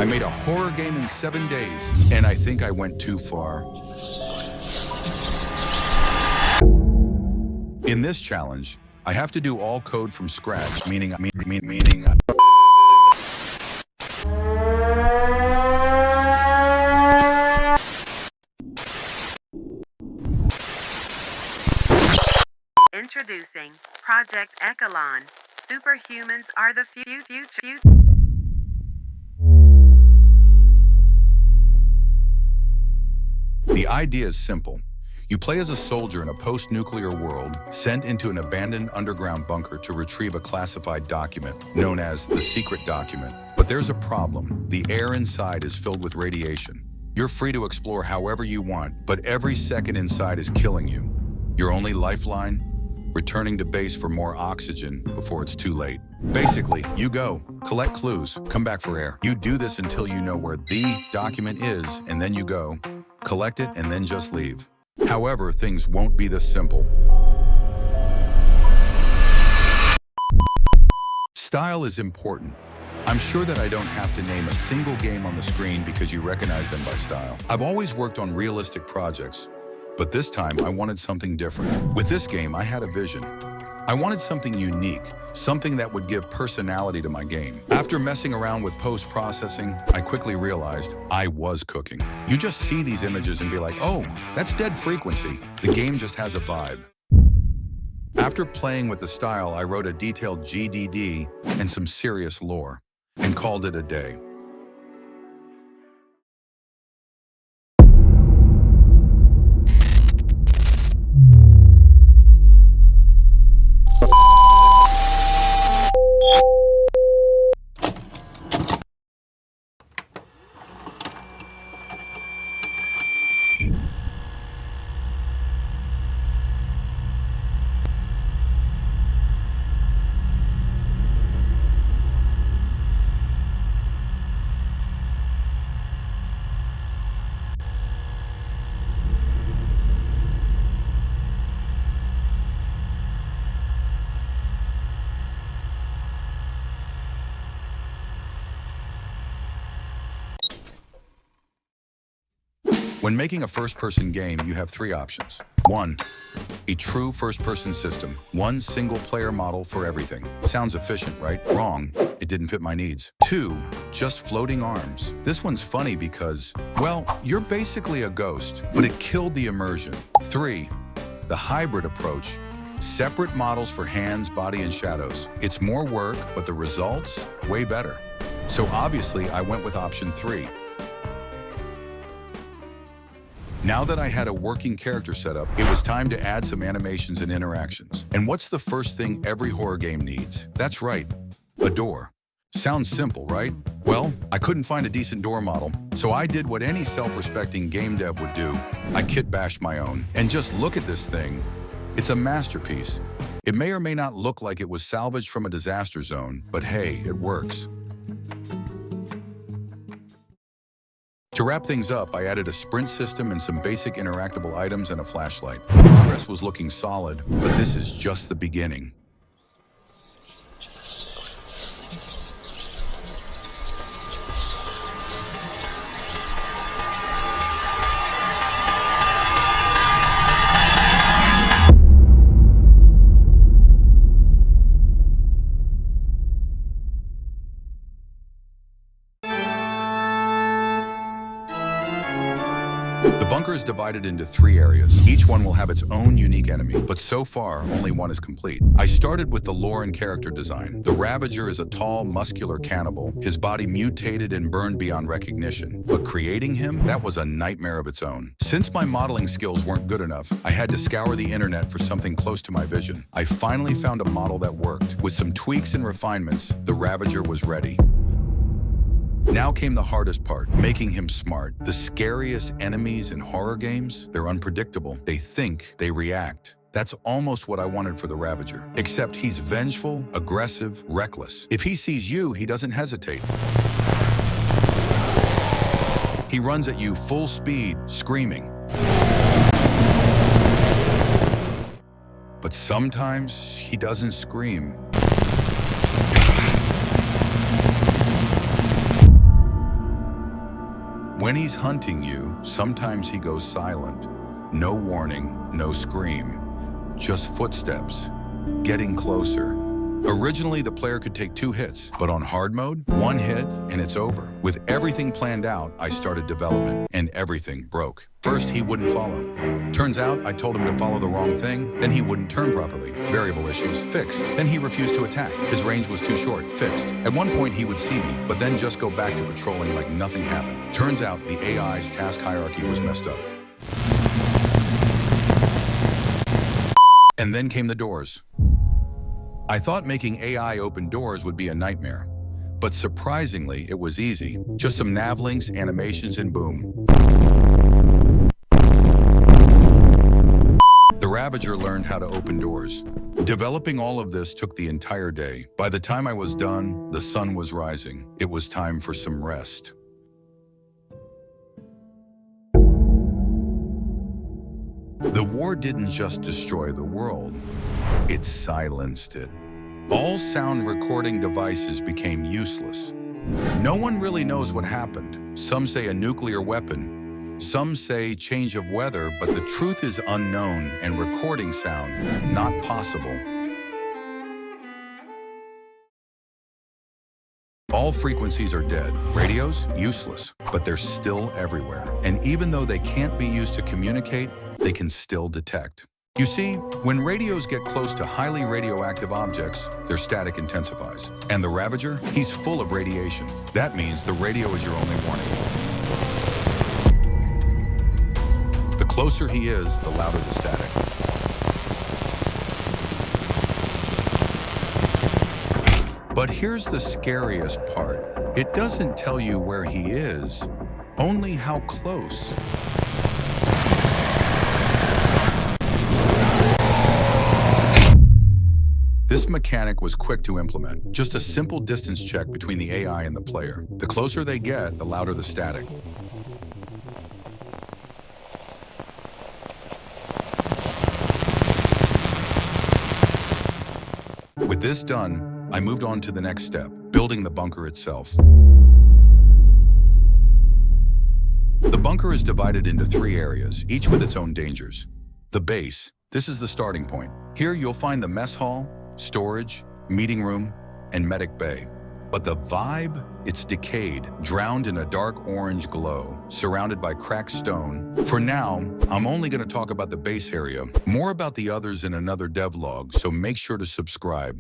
I made a horror game in 7 days, and I think I went too far. In this challenge, I have to do all code from scratch, meaning Introducing Project Echelon. Superhumans are the future. The idea is simple. You play as a soldier in a post-nuclear world sent into an abandoned underground bunker to retrieve a classified document known as the secret document. But there's a problem. The air inside is filled with radiation. You're free to explore however you want, but every second inside is killing you. Your only lifeline? Returning to base for more oxygen before it's too late. Basically, you go, collect clues, come back for air. You do this until you know where the document is, and then you go, collect it, and then just leave. However, things won't be this simple. Style is important. I'm sure that I don't have to name a single game on the screen because you recognize them by style. I've always worked on realistic projects, but this time I wanted something different. With this game, I had a vision. I wanted something unique, something that would give personality to my game. After messing around with post-processing, I quickly realized I was cooking. You just see these images and be like, oh, that's dead frequency. The game just has a vibe. After playing with the style, I wrote a detailed GDD and some serious lore, and called it a day. When making a first-person game, you have 3 options. 1. A true first-person system. One single-player model for everything. Sounds efficient, right? Wrong. It didn't fit my needs. 2. Just floating arms. This one's funny because, well, you're basically a ghost, but it killed the immersion. 3. The hybrid approach. Separate models for hands, body, and shadows. It's more work, but the results, way better. So obviously, I went with option 3. Now that I had a working character set up, it was time to add some animations and interactions. And what's the first thing every horror game needs? That's right, a door. Sounds simple, right? Well, I couldn't find a decent door model, so I did what any self-respecting game dev would do. I kit bashed my own. And just look at this thing. It's a masterpiece. It may or may not look like it was salvaged from a disaster zone, but hey, it works. To wrap things up, I added a sprint system and some basic interactable items and a flashlight. Progress was looking solid, but this is just the beginning. The bunker is divided into 3 areas. Each one will have its own unique enemy, but so far, only one is complete. I started with the lore and character design. The Ravager is a tall, muscular cannibal, his body mutated and burned beyond recognition. But creating him, that was a nightmare of its own. Since my modeling skills weren't good enough, I had to scour the internet for something close to my vision. I finally found a model that worked. With some tweaks and refinements, the Ravager was ready. Now came the hardest part, making him smart. The scariest enemies in horror games, they're unpredictable. They think, they react. That's almost what I wanted for the Ravager. Except he's vengeful, aggressive, reckless. If he sees you, he doesn't hesitate. He runs at you full speed, screaming. But sometimes he doesn't scream. When he's hunting you, sometimes he goes silent. No warning, no scream, just footsteps, getting closer. Originally, the player could take 2 hits, but on hard mode, 1 hit and it's over. With everything planned out, I started development and everything broke. First, he wouldn't follow. Turns out, I told him to follow the wrong thing, then he wouldn't turn properly. Variable issues, fixed. Then he refused to attack. His range was too short, fixed. At one point, he would see me, but then just go back to patrolling like nothing happened. Turns out, the AI's task hierarchy was messed up. And then came the doors. I thought making AI open doors would be a nightmare, but surprisingly, it was easy. Just some nav links, animations, and boom. The Ravager learned how to open doors. Developing all of this took the entire day. By the time I was done, the sun was rising. It was time for some rest. The war didn't just destroy the world, it silenced it. All sound recording devices became useless. No one really knows what happened. Some say a nuclear weapon, some say change of weather, but the truth is unknown and recording sound not possible. All frequencies are dead. Radios, useless, but they're still everywhere. And even though they can't be used to communicate, they can still detect. You see, when radios get close to highly radioactive objects, their static intensifies. And the Ravager, he's full of radiation. That means the radio is your only warning. The closer he is, the louder the static. But here's the scariest part. It doesn't tell you where he is, only how close. This mechanic was quick to implement. Just a simple distance check between the AI and the player. The closer they get, the louder the static. With this done, I moved on to the next step, building the bunker itself. The bunker is divided into 3 areas, each with its own dangers. The base, this is the starting point. Here you'll find the mess hall, storage, meeting room, and medic bay. But the vibe, it's decayed, drowned in a dark orange glow, surrounded by cracked stone. For now, I'm only going to talk about the base area. More about the others in another devlog, so make sure to subscribe.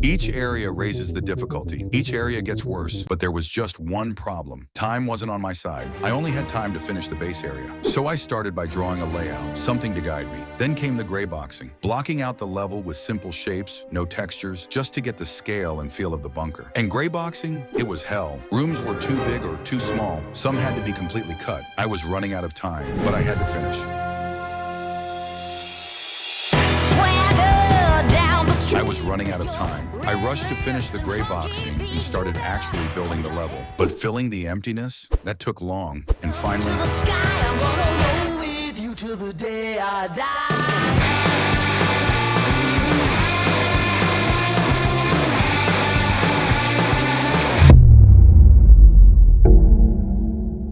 Each area raises the difficulty. Each area gets worse, but there was just one problem. Time wasn't on my side. I only had time to finish the base area. So I started by drawing a layout, something to guide me. Then came the gray boxing, blocking out the level with simple shapes, no textures, just to get the scale and feel of the bunker. And gray boxing, it was hell. Rooms were too big or too small. Some had to be completely cut. I was running out of time, but I had to finish. I was running out of time. I rushed to finish the gray boxing and started actually building the level. But filling the emptiness, that took long. And finally, to the sky, I'm gonna roll with you till the day I die.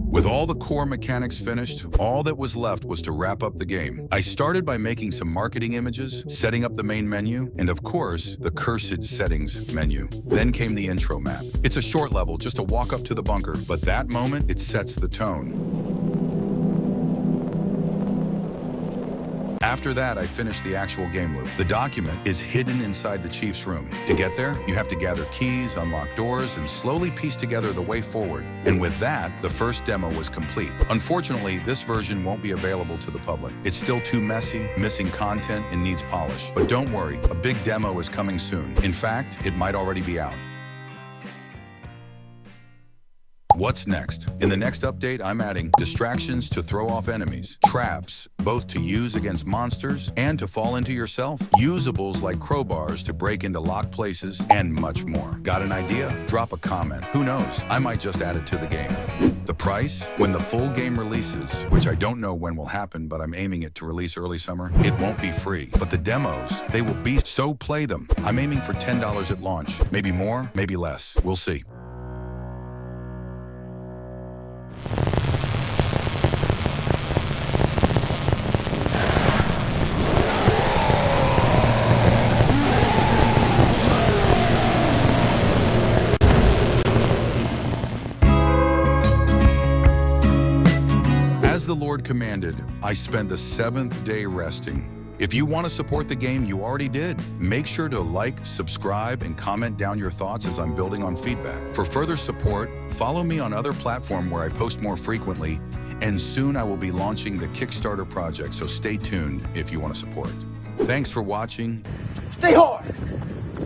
With all the core mechanics finished, all that was left was to wrap up the game. I started by making some marketing images, setting up the main menu, and of course, the cursed settings menu. Then came the intro map. It's a short level, just a walk up to the bunker, but that moment, it sets the tone. After that, I finished the actual game loop. The document is hidden inside the chief's room. To get there, you have to gather keys, unlock doors, and slowly piece together the way forward. And with that, the first demo was complete. Unfortunately, this version won't be available to the public. It's still too messy, missing content, and needs polish. But don't worry, a big demo is coming soon. In fact, it might already be out. What's next? In the next update, I'm adding distractions to throw off enemies, traps, both to use against monsters and to fall into yourself, usables like crowbars to break into locked places, and much more. Got an idea? Drop a comment. Who knows? I might just add it to the game. The price? When the full game releases, which I don't know when will happen, but I'm aiming it to release early summer, it won't be free. But the demos, they will be, so play them. I'm aiming for $10 at launch. Maybe more, maybe less. We'll see. ended, I spent the 7th day resting. If you want to support the game, you already did. Make sure to like, subscribe, and comment down your thoughts as I'm building on feedback. For further support, follow me on other platforms where I post more frequently, and soon I will be launching the Kickstarter project, so stay tuned if you want to support. Thanks for watching. Stay hard.